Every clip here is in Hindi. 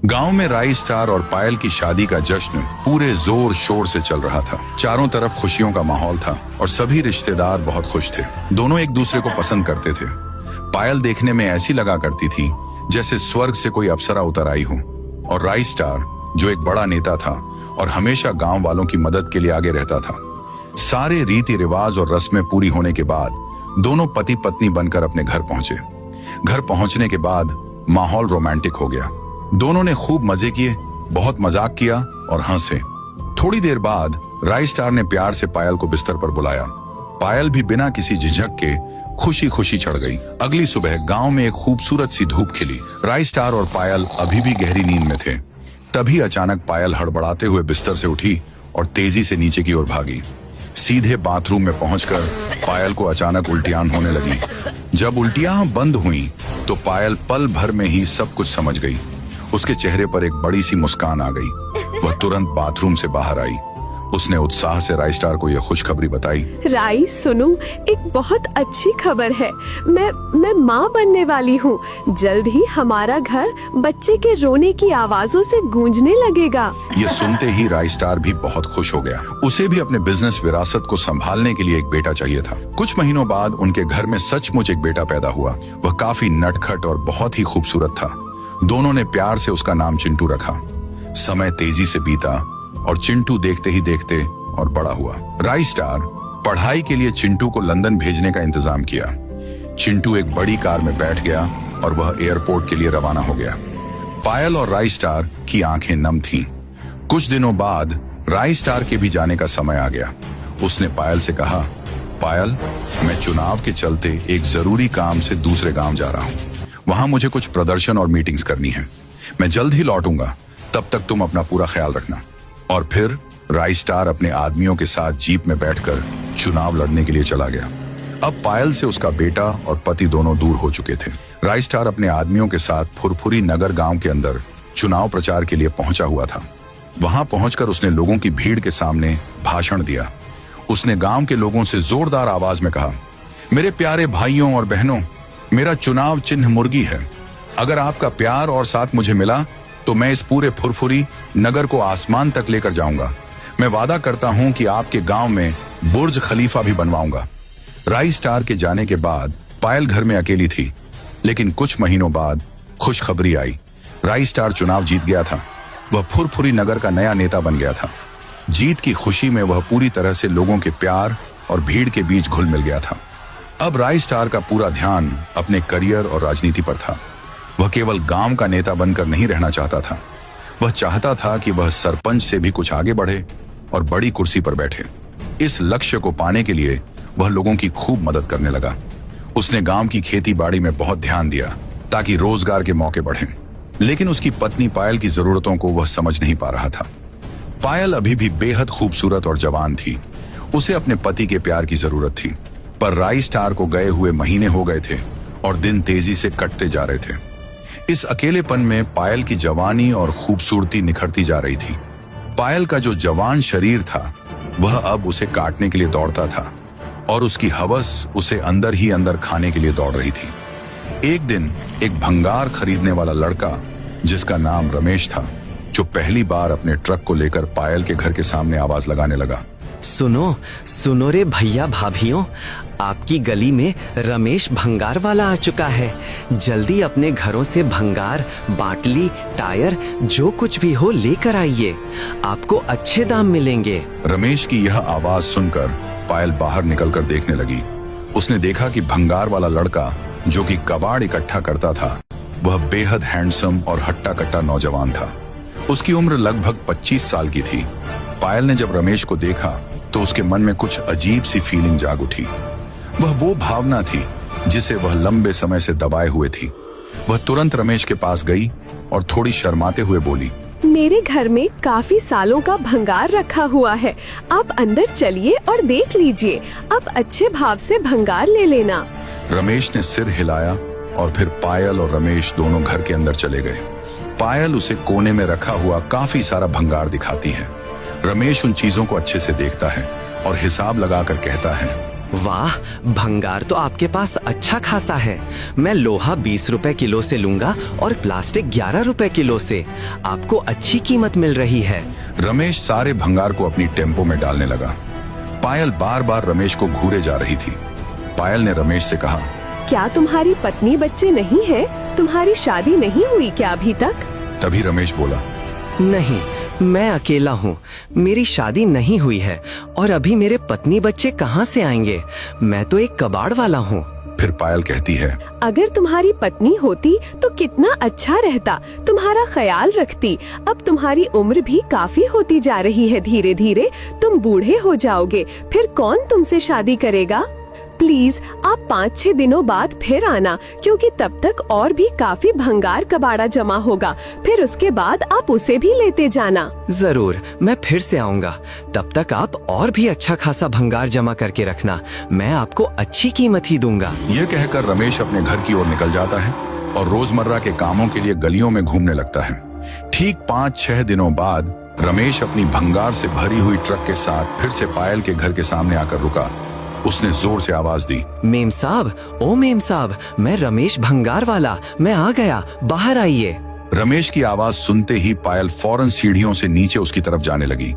गांव में राई स्टार और पायल की शादी का जश्न पूरे जोर शोर से चल रहा था। चारों तरफ खुशियों का माहौल था और सभी रिश्तेदार बहुत खुश थे। दोनों एक दूसरे को पसंद करते थे। पायल देखने में ऐसी लगा करती थी जैसे स्वर्ग से कोई अप्सरा उतर आई हो, और राई स्टार जो एक बड़ा नेता था और हमेशा गांव वालों की मदद के लिए आगे रहता था। सारे रीति रिवाज और रस्में पूरी होने के बाद दोनों पति पत्नी बनकर अपने घर पहुंचे। घर पहुंचने के बाद माहौल रोमांटिक हो गया। दोनों ने खूब मजे किए, बहुत मजाक किया और हंसे। थोड़ी देर बाद राई स्टार ने प्यार से पायल को बिस्तर पर बुलाया। पायल भी बिना किसी झिझक के खुशी खुशी चढ़ गई। अगली सुबह गांव में एक खूबसूरत सी धूप खिली। राई स्टार और पायल अभी भी गहरी नींद में थे। तभी अचानक पायल हड़बड़ाते हुए बिस्तर से उठी और तेजी से नीचे की ओर भागी। सीधे बाथरूम में पहुंचकर पायल को अचानक उल्टियां होने लगी। जब उल्टियां बंद हुई तो पायल पल भर में ही सब कुछ समझ गई। उसके चेहरे पर एक बड़ी सी मुस्कान आ गई। वह तुरंत बाथरूम से बाहर आई। उसने उत्साह से राई स्टार को यह खुशखबरी बताई। राई सुनो, एक बहुत अच्छी खबर है। मैं माँ बनने वाली हूँ। जल्द ही हमारा घर बच्चे के रोने की आवाजों से गूंजने लगेगा। ये सुनते ही राई स्टार भी बहुत खुश हो गया। उसे भी अपने बिजनेस विरासत को संभालने के लिए एक बेटा चाहिए था। कुछ महीनों बाद उनके घर में सचमुच एक बेटा पैदा हुआ। वह काफी नटखट और बहुत ही खूबसूरत था। दोनों ने प्यार से उसका नाम चिंटू रखा। समय तेजी से बीता और चिंटू देखते ही देखते और बड़ा हुआ। राई स्टार पढ़ाई के लिए चिंटू को लंदन भेजने का इंतजाम किया। चिंटू एक बड़ी कार में बैठ गया और वह एयरपोर्ट के लिए रवाना हो गया। पायल और राई स्टार की आंखें नम थीं। कुछ दिनों बाद राई स्टार के भी जाने का समय आ गया। उसने पायल से कहा, पायल, मैं चुनाव के चलते एक जरूरी काम से दूसरे गांव जा रहा हूं। वहां मुझे कुछ प्रदर्शन और मीटिंग्स करनी है। मैं जल्द ही लौटूंगा, तब तक तुम अपना पूरा ख्याल रखना। और फिर राई स्टार अपने आदमियों के साथ जीप में बैठकर चुनाव लड़ने के लिए चला गया। अब पायल से उसका बेटा और पति दोनों दूर हो चुके थे। राई स्टार अपने आदमियों के साथ फुरफुरी नगर गांव के अंदर चुनाव प्रचार के लिए पहुंचा हुआ था। वहां पहुंचकर उसने लोगों की भीड़ के सामने भाषण दिया। उसने गांव के लोगों से जोरदार आवाज में कहा, मेरे प्यारे भाइयों और बहनों, मेरा चुनाव चिन्ह मुर्गी है। अगर आपका प्यार और साथ मुझे मिला तो मैं इस पूरे फुरफुरी नगर को आसमान तक लेकर जाऊंगा। मैं वादा करता हूं कि आपके गांव में बुर्ज खलीफा भी बनवाऊंगा। राई स्टार के जाने के बाद पायल घर में अकेली थी, लेकिन कुछ महीनों बाद खुशखबरी आई। राई स्टार चुनाव जीत गया था। वह फुरफुरी नगर का नया नेता बन गया था। जीत की खुशी में वह पूरी तरह से लोगों के प्यार और भीड़ के बीच घुल मिल गया था। अब राई स्टार का पूरा ध्यान अपने करियर और राजनीति पर था। वह केवल गांव का नेता बनकर नहीं रहना चाहता था। वह चाहता था कि वह सरपंच से भी कुछ आगे बढ़े और बड़ी कुर्सी पर बैठे। इस लक्ष्य को पाने के लिए वह लोगों की खूब मदद करने लगा। उसने गांव की खेती बाड़ी में बहुत ध्यान दिया ताकि रोजगार के मौके बढ़ें। लेकिन उसकी पत्नी पायल की जरूरतों को वह समझ नहीं पा रहा था। पायल अभी भी बेहद खूबसूरत और जवान थी। उसे अपने पति के प्यार की जरूरत थी। पर राई स्टार को गए हुए महीने हो गए थे और दिन तेजी से कटते जा रहे थे। इस अकेलेपन में पायल की जवानी और खूबसूरती निखरती जा रही थी। पायल का जो जवान शरीर था वह अब उसे काटने के लिए दौड़ता था और उसकी हवस उसे अंदर ही अंदर खाने के लिए दौड़ रही थी। एक दिन एक भंगार खरीदने वाला लड़का, जिसका नाम रमेश था, जो पहली बार अपने ट्रक को लेकर पायल के घर के सामने आवाज लगाने लगा। सुनो सुनो रे भैया भाभियों, आपकी गली में रमेश भंगार वाला आ चुका है। जल्दी अपने घरों से भंगार, बाटली, टायर, जो कुछ भी हो लेकर आइए। आपको अच्छे दाम मिलेंगे। रमेश की यह आवाज सुनकर पायल बाहर निकलकर देखने लगी। उसने देखा कि भंगार वाला लड़का, जो कि कबाड़ इकट्ठा करता था, वह बेहद हैंडसम और हट्टा कट्टा नौजवान था। उसकी उम्र लगभग 25 साल की थी। पायल ने जब रमेश को देखा तो उसके मन में कुछ अजीब सी फीलिंग जाग उठी। वह वो भावना थी जिसे वह लंबे समय से दबाए हुए थी। वह तुरंत रमेश के पास गई और थोड़ी शर्माते हुए बोली, मेरे घर में काफी सालों का भंगार रखा हुआ है। आप अंदर चलिए और देख लीजिए। आप अच्छे भाव से भंगार ले लेना। रमेश ने सिर हिलाया और फिर पायल और रमेश दोनों घर के अंदर चले गए। पायल उसे कोने में रखा हुआ काफी सारा भंगार दिखाती है। रमेश उन चीजों को अच्छे से देखता है और हिसाब लगाकर कहता है, वाह, भंगार तो आपके पास अच्छा खासा है। मैं लोहा 20 रुपए किलो से लूंगा और प्लास्टिक 11 रुपए किलो से। आपको अच्छी कीमत मिल रही है। रमेश सारे भंगार को अपनी टेम्पो में डालने लगा। पायल बार बार रमेश को घूरे जा रही थी। पायल ने रमेश से कहा, क्या तुम्हारी पत्नी बच्चे नहीं है? तुम्हारी शादी नहीं हुई क्या अभी तक? तभी रमेश बोला, नहीं, मैं अकेला हूँ। मेरी शादी नहीं हुई है और अभी मेरे पत्नी बच्चे कहाँ से आएंगे? मैं तो एक कबाड़ वाला हूँ। फिर पायल कहती है, अगर तुम्हारी पत्नी होती तो कितना अच्छा रहता, तुम्हारा ख्याल रखती। अब तुम्हारी उम्र भी काफी होती जा रही है, धीरे धीरे तुम बूढ़े हो जाओगे, फिर कौन तुमसे शादी करेगा? प्लीज आप 5-6 दिनों बाद फिर आना, क्योंकि तब तक और भी काफी भंगार कबाड़ा जमा होगा। फिर उसके बाद आप उसे भी लेते जाना। जरूर, मैं फिर से आऊंगा। तब तक आप और भी अच्छा खासा भंगार जमा करके रखना। मैं आपको अच्छी कीमत ही दूंगा। यह कहकर रमेश अपने घर की ओर निकल जाता है और रोजमर्रा के कामों के लिए गलियों में घूमने लगता है। ठीक 5-6 दिनों बाद रमेश अपनी भंगार से भरी हुई ट्रक के साथ फिर से पायल के घर के सामने आकर रुका। उसने जोर से आवाज दी, मेम साहब, ओ मेम साहब, मैं रमेश भंगार वाला, मैं आ गया, बाहर आइए। रमेश की आवाज सुनते ही पायल फौरन सीढ़ियों से नीचे उसकी तरफ जाने लगी।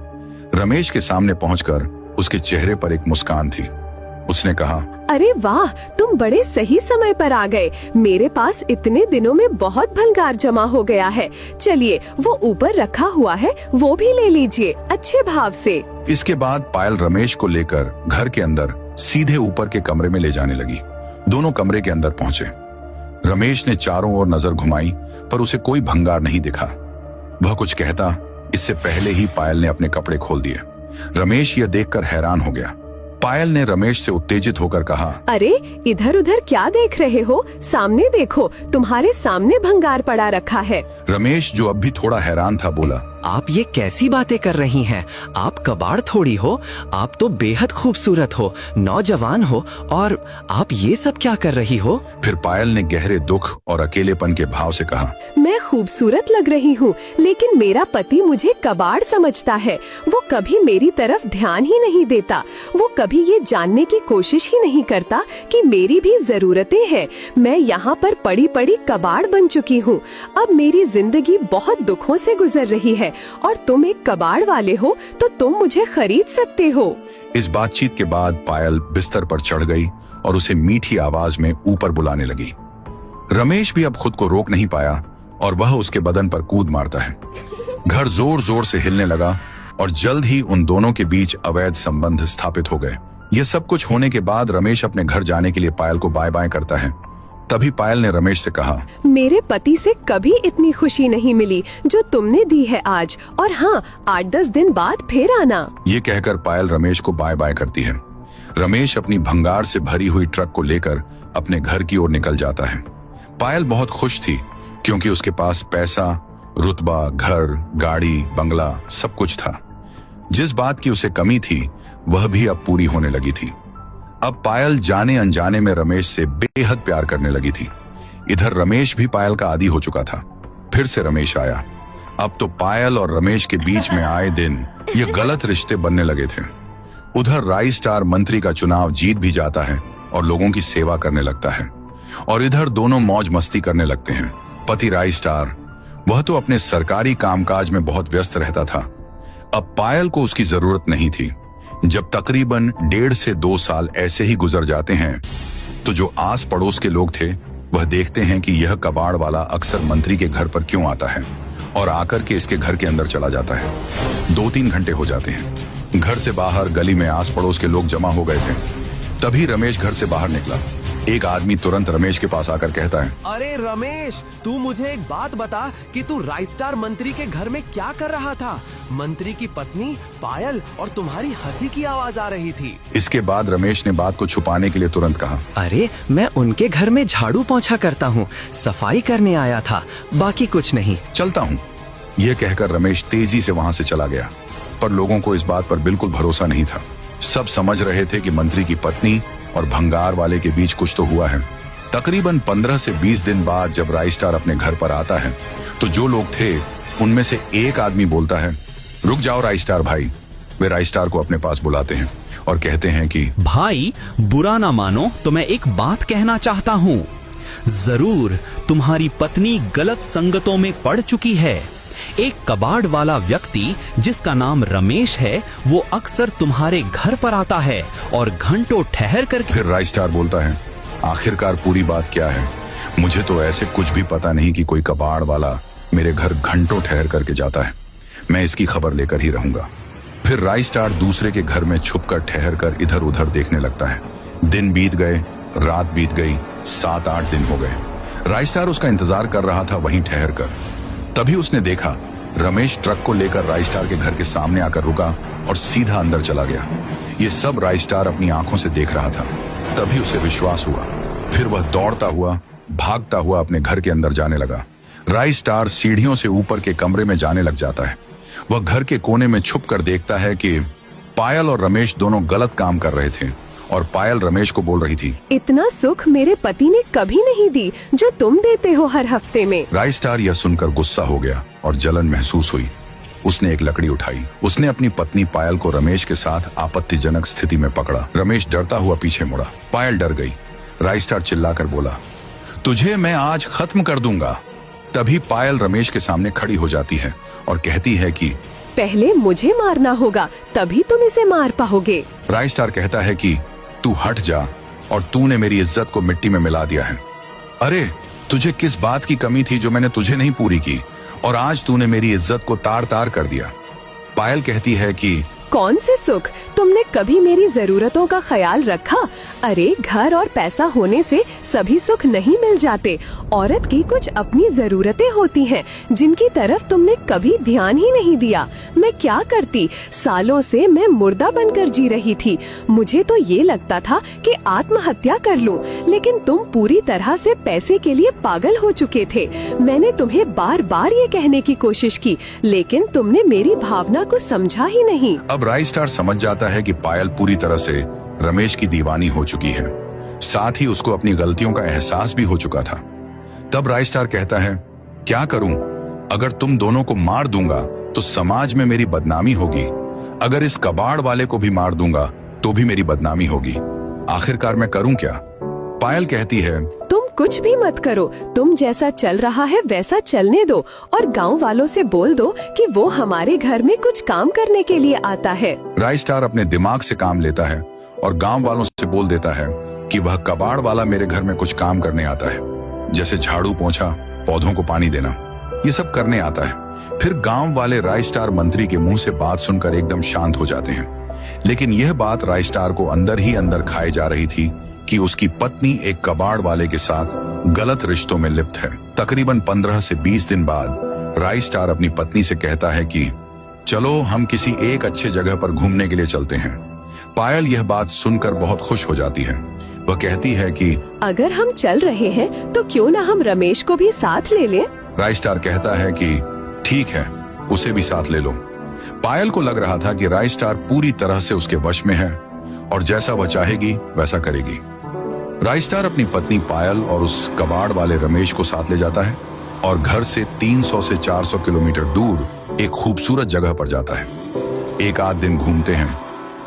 रमेश के सामने पहुंचकर उसके चेहरे पर एक मुस्कान थी। उसने कहा, अरे वाह, तुम बड़े सही समय पर आ गए। मेरे पास इतने दिनों में बहुत भंगार जमा हो गया है। चलिए, वो ऊपर रखा हुआ है, वो भी ले लीजिए अच्छे भाव से। इसके बाद पायल रमेश को लेकर घर के अंदर सीधे ऊपर के कमरे में ले जाने लगी। दोनों कमरे के अंदर पहुंचे। रमेश ने चारों ओर नजर घुमाई, पर उसे कोई भंगार नहीं दिखा। वह कुछ कहता, इससे पहले ही पायल ने अपने कपड़े खोल दिए। रमेश यह देखकर हैरान हो गया। पायल ने रमेश से उत्तेजित होकर कहा, अरे इधर उधर क्या देख रहे हो? सामने देखो, तुम्हारे सामने भंगार पड़ा रखा है। रमेश, जो अब भी थोड़ा हैरान था, बोला, आप ये कैसी बातें कर रही हैं? आप कबाड़ थोड़ी हो, आप तो बेहद खूबसूरत हो, नौजवान हो, और आप ये सब क्या कर रही हो? फिर पायल ने गहरे दुख और अकेलेपन के भाव से कहा, मैं खूबसूरत लग रही हूँ, लेकिन मेरा पति मुझे कबाड़ समझता है। वो कभी मेरी तरफ ध्यान ही नहीं देता। वो कभी ये जानने की कोशिश ही नहीं करता कि मेरी भी जरूरतें हैं। मैं यहाँ पर पड़ी पड़ी कबाड़ बन चुकी हूँ। अब मेरी जिंदगी बहुत दुखों से गुजर रही है, और तुम एक कबाड़ वाले हो, तो तुम मुझे खरीद सकते हो। इस बातचीत के बाद पायल बिस्तर पर चढ़ गई और उसे मीठी आवाज में ऊपर बुलाने लगी। रमेश भी अब खुद को रोक नहीं पाया और वह उसके बदन पर कूद मारता है। घर जोर जोर से हिलने लगा और जल्द ही उन दोनों के बीच अवैध संबंध स्थापित हो गए। यह सब कुछ होने के बाद रमेश अपने घर जाने के लिए पायल को बाय बाय करता है। तभी पायल ने रमेश से कहा, मेरे पति से कभी इतनी खुशी नहीं मिली जो तुमने दी है आज, और हाँ, 8-10 दिन बाद फिर आना। ये कहकर पायल रमेश को बाय बाय करती है। रमेश अपनी भंगार से भरी हुई ट्रक को लेकर अपने घर की ओर निकल जाता है। पायल बहुत खुश थी, क्योंकि उसके पास पैसा, रुतबा, घर, गाड़ी, बंगला सब कुछ था। जिस बात की उसे कमी थी, वह भी अब पूरी होने लगी थी। अब पायल जाने अनजाने में रमेश से बेहद प्यार करने लगी थी। इधर रमेश भी पायल का आदी हो चुका था। फिर से रमेश आया। अब तो पायल और रमेश के बीच में आए दिन ये गलत रिश्ते बनने लगे थे। उधर राई स्टार मंत्री का चुनाव जीत भी जाता है और लोगों की सेवा करने लगता है, और इधर दोनों मौज मस्ती करने लगते हैं। पति राई स्टार, वह तो अपने सरकारी कामकाज में बहुत व्यस्त रहता था। अब पायल को उसकी जरूरत नहीं थी। जब तकरीबन 1.5 से 2 साल ऐसे ही गुजर जाते हैं, तो जो आस पड़ोस के लोग थे वह देखते हैं कि यह कबाड़ वाला अक्सर मंत्री के घर पर क्यों आता है, और आकर के इसके घर के अंदर चला जाता है। 2-3 घंटे हो जाते हैं। घर से बाहर गली में आस पड़ोस के लोग जमा हो गए थे। तभी रमेश घर से बाहर निकला। एक आदमी तुरंत रमेश के पास आकर कहता है, अरे रमेश, तू मुझे एक बात बता कि तू राई स्टार मंत्री के घर में क्या कर रहा था? मंत्री की पत्नी पायल और तुम्हारी हंसी की आवाज आ रही थी। इसके बाद रमेश ने बात को छुपाने के लिए तुरंत कहा, अरे मैं उनके घर में झाड़ू पोंछा करता हूँ, सफाई करने आया था, बाकी कुछ नहीं। चलता हूँ। यह कहकर रमेश तेजी से वहां से चला गया। पर लोगों को इस बात पर बिल्कुल भरोसा नहीं था। सब समझ रहे थे कि मंत्री की पत्नी और भंगार वाले के बीच कुछ तो हुआ है। तकरीबन 15 से 20 दिन बाद जब राई स्टार अपने घर पर आता है, तो जो लोग थे उनमें से एक आदमी बोलता है, रुक जाओ राई स्टार भाई। वे राई स्टार को अपने पास बुलाते हैं और कहते हैं कि भाई, बुरा ना मानो तो मैं एक बात कहना चाहता हूँ। जरूर तुम्हारी पत्नी गलत संगतों में पड़ चुकी है। एक कबाड़ वाला व्यक्ति जिसका नाम रमेश है, वो अक्सर तुम्हारे घर पर आता है और घंटों ठहर कर। फिर राइस्टार बोलता है, आखिरकार पूरी बात क्या है? मुझे तो ऐसे कुछ भी पता नहीं कि कोई कबाड़ वाला मेरे घर घंटों ठहर करके जाता है। मैं इसकी खबर लेकर ही रहूंगा। फिर राइस्टार दूसरे के घर में छुपकर ठहर कर इधर उधर देखने लगता है। दिन बीत गए, रात बीत गई, 7-8 दिन हो गए। राइस्टार उसका इंतजार कर रहा था वहीं ठहर कर। तभी उसने देखा रमेश ट्रक को लेकर राइस्टार के घर के सामने आकर रुका और सीधा अंदर चला गया। ये सब राइस्टार अपनी आंखों से देख रहा था। तभी उसे विश्वास हुआ। फिर वह दौड़ता हुआ, भागता हुआ अपने घर के अंदर जाने लगा। राइस्टार सीढ़ियों से ऊपर के कमरे में जाने लग जाता है। वह घर के कोने में छुप कर देखता है कि पायल और रमेश दोनों गलत काम कर रहे थे और पायल रमेश को बोल रही थी, इतना सुख मेरे पति ने कभी नहीं दी जो तुम देते हो हर हफ्ते में। राइस्टार यह सुनकर गुस्सा हो गया और जलन महसूस हुई। उसने एक लकड़ी उठाई। उसने अपनी पत्नी पायल को रमेश के साथ आपत्तिजनक स्थिति में पकड़ा। रमेश डरता हुआ पीछे मुड़ा। पायल डर गई। राइस्टार चिल्लाकर बोला, तुझे मैं आज खत्म कर दूंगा। तभी पायल रमेश के सामने खड़ी हो जाती है और कहती है कि पहले मुझे मारना होगा, तभी तुम इसे मार पाओगे। राइस्टार कहता है कि तू हट जा, और तूने मेरी इज्जत को मिट्टी में मिला दिया है। अरे, तुझे किस बात की कमी थी जो मैंने तुझे नहीं पूरी की, और आज तूने मेरी इज्जत को तार तार कर दिया। पायल कहती है कि कौन से सुख? तुमने कभी मेरी जरूरतों का ख्याल रखा? अरे, घर और पैसा होने से सभी सुख नहीं मिल जाते। औरत की कुछ अपनी जरूरतें होती हैं जिनकी तरफ तुमने कभी ध्यान ही नहीं दिया। मैं क्या करती? सालों से मैं मुर्दा बनकर जी रही थी। मुझे तो ये लगता था कि आत्महत्या कर लूं, लेकिन तुम पूरी तरह से पैसे के लिए पागल हो चुके थे। मैंने तुम्हें बार बार ये कहने की कोशिश की, लेकिन तुमने मेरी भावना को समझा ही नहीं। अब राइस्टार समझ जाता है कि पायल पूरी तरह से रमेश की दीवानी हो चुकी है। साथ ही उसको अपनी गलतियों का एहसास भी हो चुका था। तब राइस्टार कहता है, क्या करूं? अगर तुम दोनों को मार दूंगा तो समाज में मेरी बदनामी होगी। अगर इस कबाड़ वाले को भी मार दूंगा तो भी मेरी बदनामी होगी। आखिरकार मैं करूं क्या? पायल कहती है, तुम कुछ भी मत करो। तुम जैसा चल रहा है वैसा चलने दो, और गांव वालों से बोल दो कि वो हमारे घर में कुछ काम करने के लिए आता है। राइस्टार अपने दिमाग से काम लेता है और गांव वालों से बोल देता है कि वह कबाड़ वाला मेरे घर में कुछ काम करने आता है, जैसे झाड़ू पोंछा, पौधों को पानी देना, ये सब करने आता है। फिर गांव वाले राइस्टार मंत्री के मुंह से बात सुनकर एकदम शांत हो जाते हैं। लेकिन यह बात राइस्टार को अंदर ही अंदर खाए जा रही थी कि उसकी पत्नी एक कबाड़ वाले के साथ गलत रिश्तों में लिप्त है। तकरीबन 15 से 20 दिन बाद राइस्टार अपनी पत्नी से कहता है कि चलो हम किसी एक अच्छे जगह पर घूमने के लिए चलते हैं। पायल यह बात सुनकर बहुत खुश हो जाती है। वह कहती है कि अगर हम चल रहे हैं तो क्यों ना हम रमेश को भी साथ ले लें? राइस्टार कहता है कि ठीक है, उसे भी साथ ले लो। पायल को लग रहा था कि राइस्टार पूरी तरह से उसके वश में है और जैसा वह चाहेगी वैसा करेगी। राइस्टार अपनी पत्नी पायल और उस कबाड़ वाले रमेश को साथ ले जाता है और घर से 300 से 400 किलोमीटर दूर एक खूबसूरत जगह पर जाता है। एक आध दिन घूमते हैं,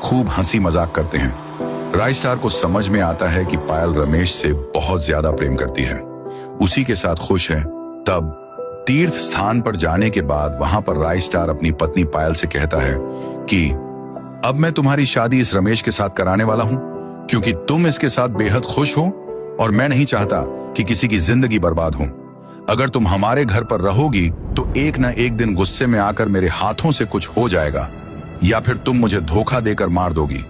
खूब हंसी मजाक करते हैं। राइस्टार को समझ में आता है कि पायल रमेश से बहुत ज्यादा प्रेम करती है, उसी के साथ खुश है। तब तीर्थ स्थान पर जाने के बाद वहां पर राइस्टार अपनी पत्नी पायल से कहता है कि अब मैं तुम्हारी शादी इस रमेश के साथ कराने वाला हूं, क्योंकि तुम इसके साथ बेहद खुश हो और मैं नहीं चाहता कि किसी की जिंदगी बर्बाद हो। अगर तुम हमारे घर पर रहोगी तो एक न एक दिन गुस्से में आकर मेरे हाथों से कुछ हो जाएगा, या फिर तुम मुझे धोखा देकर मार दोगी।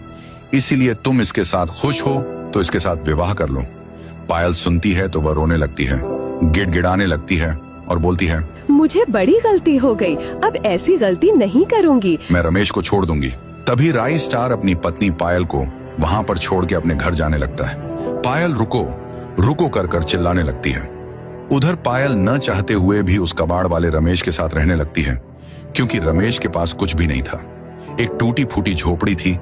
इसीलिए तुम इसके साथ खुश हो तो इसके साथ विवाह कर लो। पायल सुनती है तो वह रोने लगती है, गिड़गिड़ाने लगती है और बोलती है, मुझे बड़ी गलती हो गई, अब ऐसी गलती नहीं करूंगी। मैं रमेश को छोड़ दूंगी। तभी राइस्टार अपनी पत्नी पायल को वहां पर छोड़ के अपने घर जाने लगता है। पायल रुको रुको कर चिल्लाने लगती है। उधर पायल न चाहते हुए भी उस कबाड़ वाले रमेश के साथ रहने लगती है, क्योंकि रमेश के पास कुछ भी नहीं था। एक टूटी फूटी झोपड़ी थी,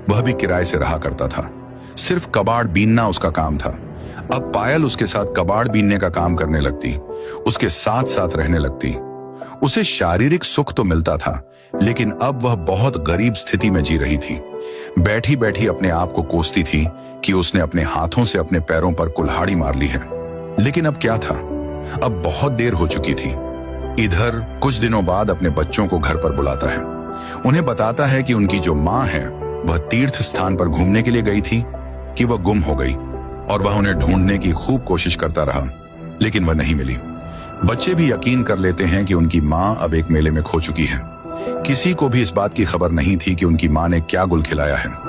वह भी किराए से रहा करता था। सिर्फ कबाड़ बीनना उसका काम था। अब पायल उसके साथ कबाड़ बीनने का काम करने लगती, उसके साथ साथ रहने लगती। उसे शारीरिक सुख तो मिलता था, लेकिन अब वह बहुत गरीब स्थिति में जी रही थी। बैठी बैठी अपने आप को कोसती थी कि उसने अपने हाथों से अपने पैरों पर कुल्हाड़ी मार ली है। लेकिन अब क्या था, अब बहुत देर हो चुकी थी। इधर कुछ दिनों बाद अपने बच्चों को घर पर बुलाता है। उन्हें बताता है कि उनकी जो माँ है वह तीर्थ स्थान पर घूमने के लिए गई थी, कि वह गुम हो गई, और वह उन्हें ढूंढने की खूब कोशिश करता रहा, लेकिन वह नहीं मिली। बच्चे भी यकीन कर लेते हैं कि उनकी माँ अब एक मेले में खो चुकी है। किसी को भी इस बात की खबर नहीं थी कि उनकी माँ ने क्या गुल खिलाया है।